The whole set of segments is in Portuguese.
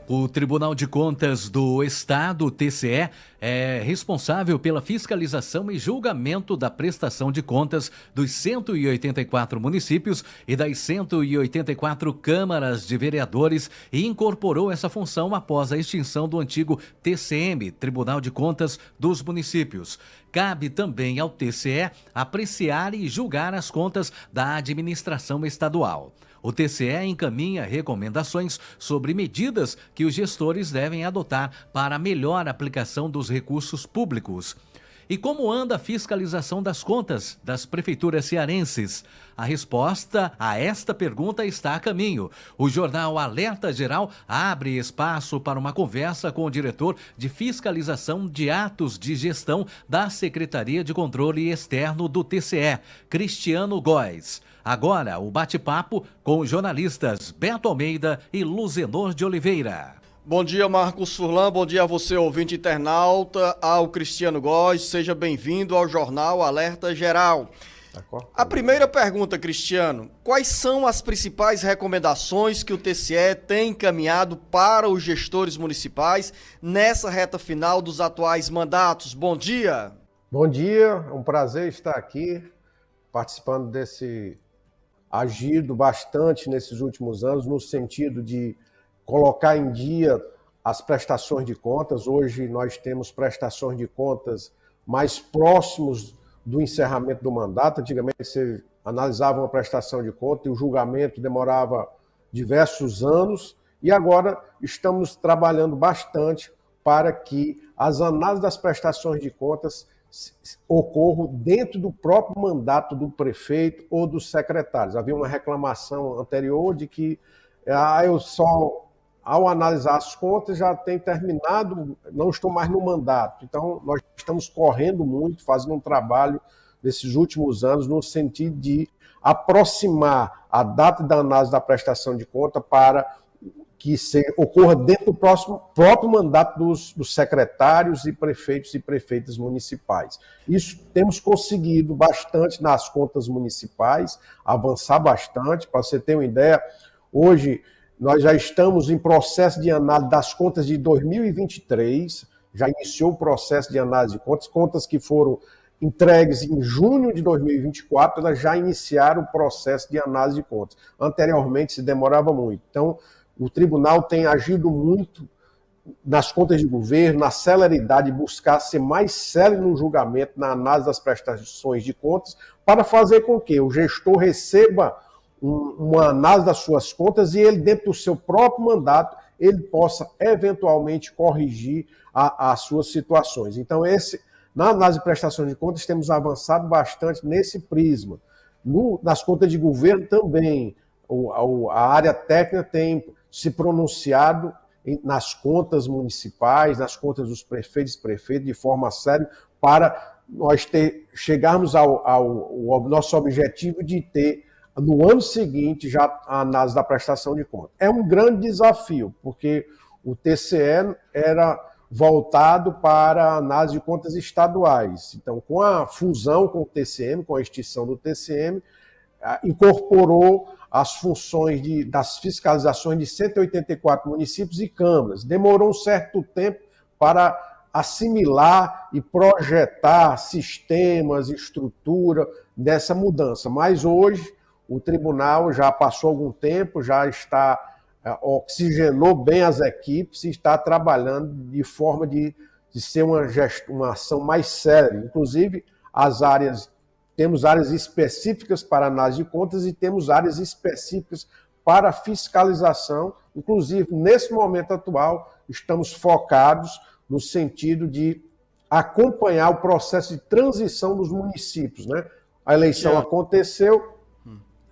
O Tribunal de Contas do Estado, TCE, é responsável pela fiscalização e julgamento da prestação de contas dos 184 municípios e das 184 câmaras de vereadores e incorporou essa função após a extinção do antigo TCM, Tribunal de Contas dos Municípios. Cabe também ao TCE apreciar e julgar as contas da administração estadual. O TCE encaminha recomendações sobre medidas que os gestores devem adotar para a melhor aplicação dos recursos públicos. E como anda a fiscalização das contas das prefeituras cearenses? A resposta a esta pergunta está a caminho. O jornal Alerta Geral abre espaço para uma conversa com o diretor de fiscalização de atos de gestão da Secretaria de Controle Externo do TCE, Cristiano Góes. Agora, o bate-papo com os jornalistas Beto Almeida e Luzenor de Oliveira. Bom dia, Marcos Furlan, bom dia a você, ouvinte internauta, ao Cristiano Góes, seja bem-vindo ao Jornal Alerta Geral. A primeira pergunta, Cristiano, quais são as principais recomendações que o TCE tem encaminhado para os gestores municipais nessa reta final dos atuais mandatos? Bom dia! Bom dia, é um prazer estar aqui participando desse agido bastante nesses últimos anos no sentido de colocar em dia as prestações de contas. Hoje nós temos prestações de contas mais próximos do encerramento do mandato. Antigamente você analisava uma prestação de conta e o julgamento demorava diversos anos, e agora estamos trabalhando bastante para que as análises das prestações de contas ocorram dentro do próprio mandato do prefeito ou dos secretários. Havia uma reclamação anterior de que ao analisar as contas, já tem terminado, não estou mais no mandato. Então, nós estamos correndo muito, fazendo um trabalho nesses últimos anos, no sentido de aproximar a data da análise da prestação de conta para que ocorra dentro do próprio mandato dos secretários e prefeitas municipais. Isso temos conseguido bastante nas contas municipais, avançar bastante. Para você ter uma ideia, hoje nós já estamos em processo de análise das contas de 2023, já iniciou o processo de análise de contas que foram entregues em junho de 2024, elas já iniciaram o processo de análise de contas. Anteriormente se demorava muito. Então, o tribunal tem agido muito nas contas de governo, na celeridade, buscar ser mais célere no julgamento, na análise das prestações de contas, para fazer com que o gestor receba uma análise das suas contas e ele, dentro do seu próprio mandato, ele possa eventualmente corrigir as suas situações. Então, na análise de prestação de contas, temos avançado bastante nesse prisma. Nas contas de governo também, a área técnica tem se pronunciado nas contas municipais, nas contas dos prefeitos de forma séria, para nós chegarmos ao nosso objetivo de ter, no ano seguinte, já a análise da prestação de contas. É um grande desafio, porque o TCE era voltado para a análise de contas estaduais. Então, com a fusão com o TCM, com a extinção do TCM, incorporou as funções das fiscalizações de 184 municípios e câmaras. Demorou um certo tempo para assimilar e projetar sistemas, estrutura dessa mudança. Mas hoje o tribunal já passou algum tempo, já oxigenou bem as equipes e está trabalhando de forma de ser uma ação mais séria. Inclusive, temos áreas específicas para análise de contas e temos áreas específicas para fiscalização. Inclusive, nesse momento atual, estamos focados no sentido de acompanhar o processo de transição dos municípios, né? A eleição aconteceu,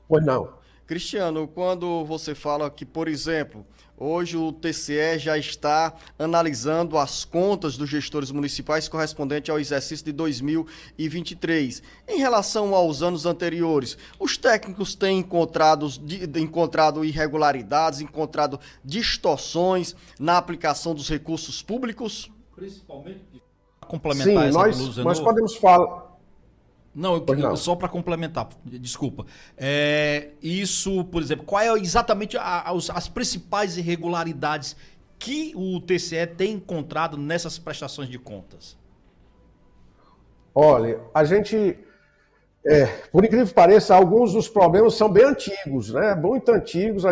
pois não. Cristiano, quando você fala que, por exemplo, hoje o TCE já está analisando as contas dos gestores municipais correspondente ao exercício de 2023. Em relação aos anos anteriores, os técnicos têm encontrado irregularidades, encontrado distorções na aplicação dos recursos públicos? Principalmente complementar nós podemos falar. Não, só para complementar, desculpa. Isso, por exemplo, qual é exatamente as principais irregularidades que o TCE tem encontrado nessas prestações de contas? Olha, a gente, por incrível que pareça, alguns dos problemas são bem antigos, né? Muito antigos,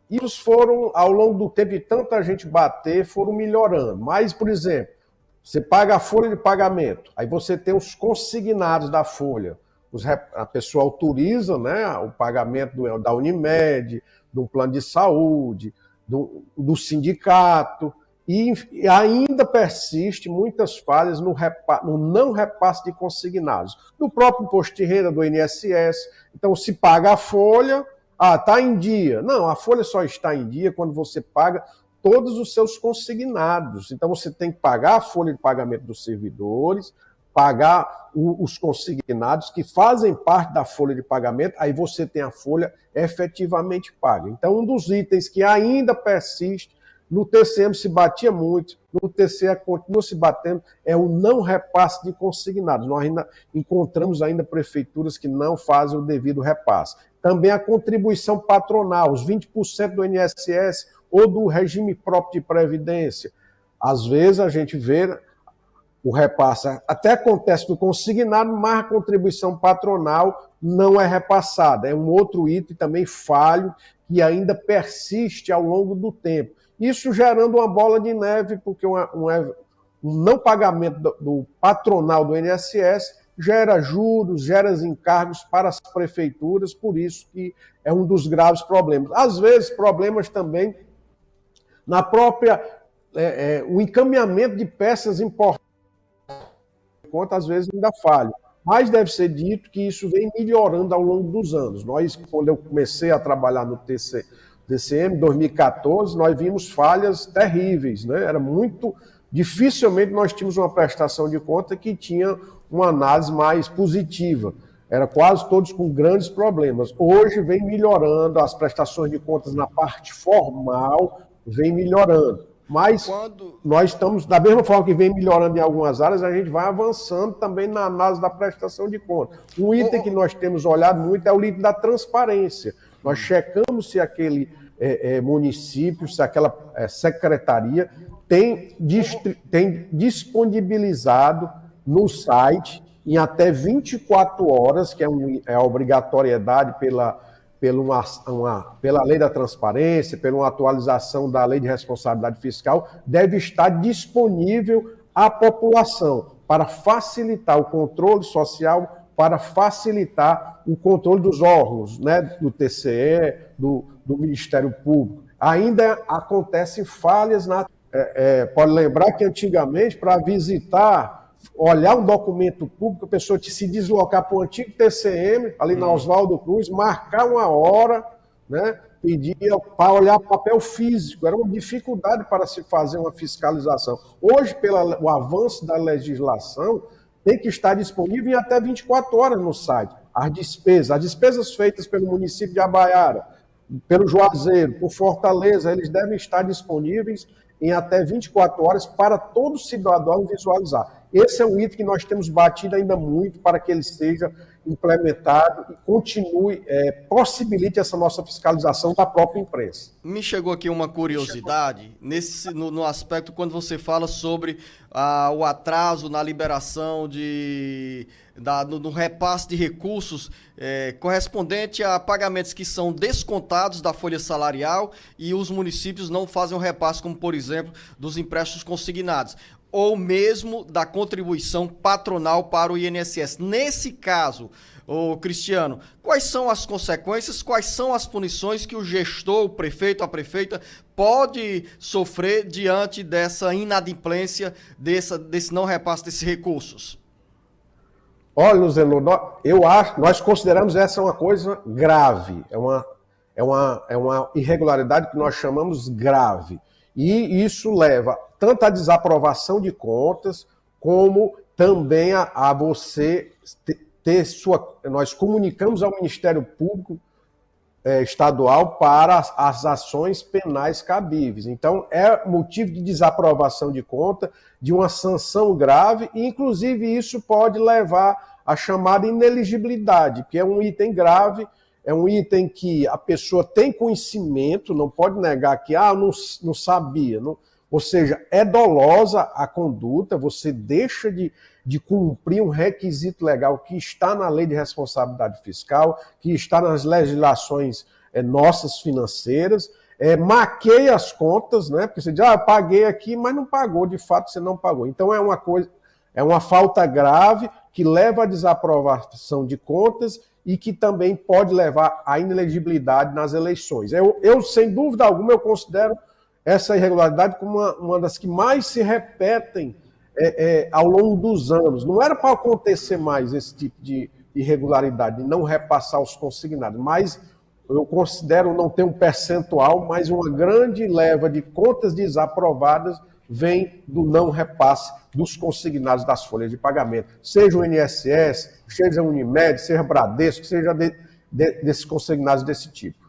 e os foram, ao longo do tempo de tanta gente bater, foram melhorando. Mas, por exemplo, você paga a folha de pagamento, aí você tem os consignados da folha. A pessoa autoriza, né, o pagamento da Unimed, do plano de saúde, do sindicato, e ainda persiste muitas falhas no não repasse de consignados. Do próprio imposto de renda, do INSS. Então, se paga a folha, está em dia. Não, a folha só está em dia quando você paga todos os seus consignados. Então, você tem que pagar a folha de pagamento dos servidores, pagar os consignados que fazem parte da folha de pagamento, aí você tem a folha efetivamente paga. Então, um dos itens que ainda persiste, no TCM se batia muito, no TCE continua se batendo, é o não repasse de consignados. Nós ainda encontramos ainda prefeituras que não fazem o devido repasse. Também a contribuição patronal, os 20% do INSS ou do regime próprio de previdência. Às vezes a gente vê o repasse, até acontece do consignado, mas a contribuição patronal não é repassada. É um outro item também falho que ainda persiste ao longo do tempo. Isso gerando uma bola de neve, porque um não pagamento do patronal do INSS gera juros, gera encargos para as prefeituras, por isso que é um dos graves problemas. Às vezes, problemas também na própria o encaminhamento de peças importantes, às vezes ainda falha. Mas deve ser dito que isso vem melhorando ao longo dos anos. Quando eu comecei a trabalhar no TCM, em 2014, nós vimos falhas terríveis, né? Era muito... Dificilmente nós tínhamos uma prestação de conta que tinha uma análise mais positiva. Era quase todos com grandes problemas. Hoje vem melhorando, as prestações de contas na parte formal vem melhorando. Mas nós estamos, da mesma forma que vem melhorando em algumas áreas, a gente vai avançando também na análise da prestação de contas. Um item que nós temos olhado muito é o item da transparência. Nós checamos se aquele município, se aquela secretaria tem disponibilizado no site em até 24 horas, que é a obrigatoriedade pela lei da transparência, pela uma atualização da lei de responsabilidade fiscal, deve estar disponível à população para facilitar o controle social, para facilitar o controle dos órgãos, né, do TCE, do Ministério Público. Ainda acontecem falhas pode lembrar que antigamente, para visitar, olhar um documento público, a pessoa tinha que se deslocar para o antigo TCM, ali na Oswaldo Cruz, marcar uma hora, né, pedia para olhar papel físico. Era uma dificuldade para se fazer uma fiscalização. Hoje, pelo avanço da legislação, tem que estar disponível em até 24 horas no site. As despesas feitas pelo município de Abaiara, pelo Juazeiro, por Fortaleza, eles devem estar disponíveis em até 24 horas para todo cidadão visualizar. Esse é um item que nós temos batido ainda muito para que ele seja implementado e continue, possibilite essa nossa fiscalização da própria imprensa. Me chegou aqui uma curiosidade, no aspecto quando você fala sobre o atraso na liberação no repasse de recursos correspondente a pagamentos que são descontados da folha salarial e os municípios não fazem o repasse, como por exemplo, dos empréstimos consignados, ou mesmo da contribuição patronal para o INSS. Nesse caso, Cristiano, quais são as consequências, quais são as punições que o gestor, o prefeito, a prefeita, pode sofrer diante dessa inadimplência, desse não repasse desses recursos? Olha, Luzelo, nós consideramos essa uma coisa grave, é uma irregularidade que nós chamamos grave. E isso leva tanto à desaprovação de contas, como também a você ter nós comunicamos ao Ministério Público Estadual para as ações penais cabíveis. Então, é motivo de desaprovação de conta, de uma sanção grave, e inclusive isso pode levar à chamada ineligibilidade, que é um item grave, é um item que a pessoa tem conhecimento, não pode negar que não sabia. Não, ou seja, é dolosa a conduta, você deixa de cumprir um requisito legal que está na Lei de Responsabilidade Fiscal, que está nas legislações nossas financeiras, maqueia as contas, né? Porque você diz, eu paguei aqui, mas não pagou, de fato você não pagou. Então é uma falta grave que leva à desaprovação de contas e que também pode levar à inelegibilidade nas eleições. Eu sem dúvida alguma, eu considero essa irregularidade como uma das que mais se repetem ao longo dos anos. Não era para acontecer mais esse tipo de irregularidade, de não repassar os consignados, mas eu considero não ter um percentual, mas uma grande leva de contas desaprovadas vem do não repasse dos consignados das folhas de pagamento, seja o INSS, seja o Unimed, seja Bradesco, seja desses consignados desse tipo.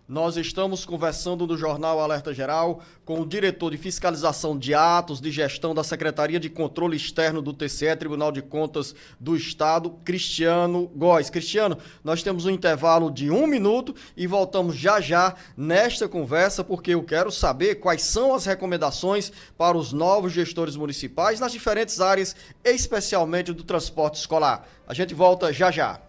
Nós estamos conversando no Jornal Alerta Geral com o diretor de fiscalização de atos de gestão da Secretaria de Controle Externo do TCE, Tribunal de Contas do Estado, Cristiano Góes. Cristiano, nós temos um intervalo de 1 minuto e voltamos já já nesta conversa, porque eu quero saber quais são as recomendações para os novos gestores municipais nas diferentes áreas, especialmente do transporte escolar. A gente volta já já.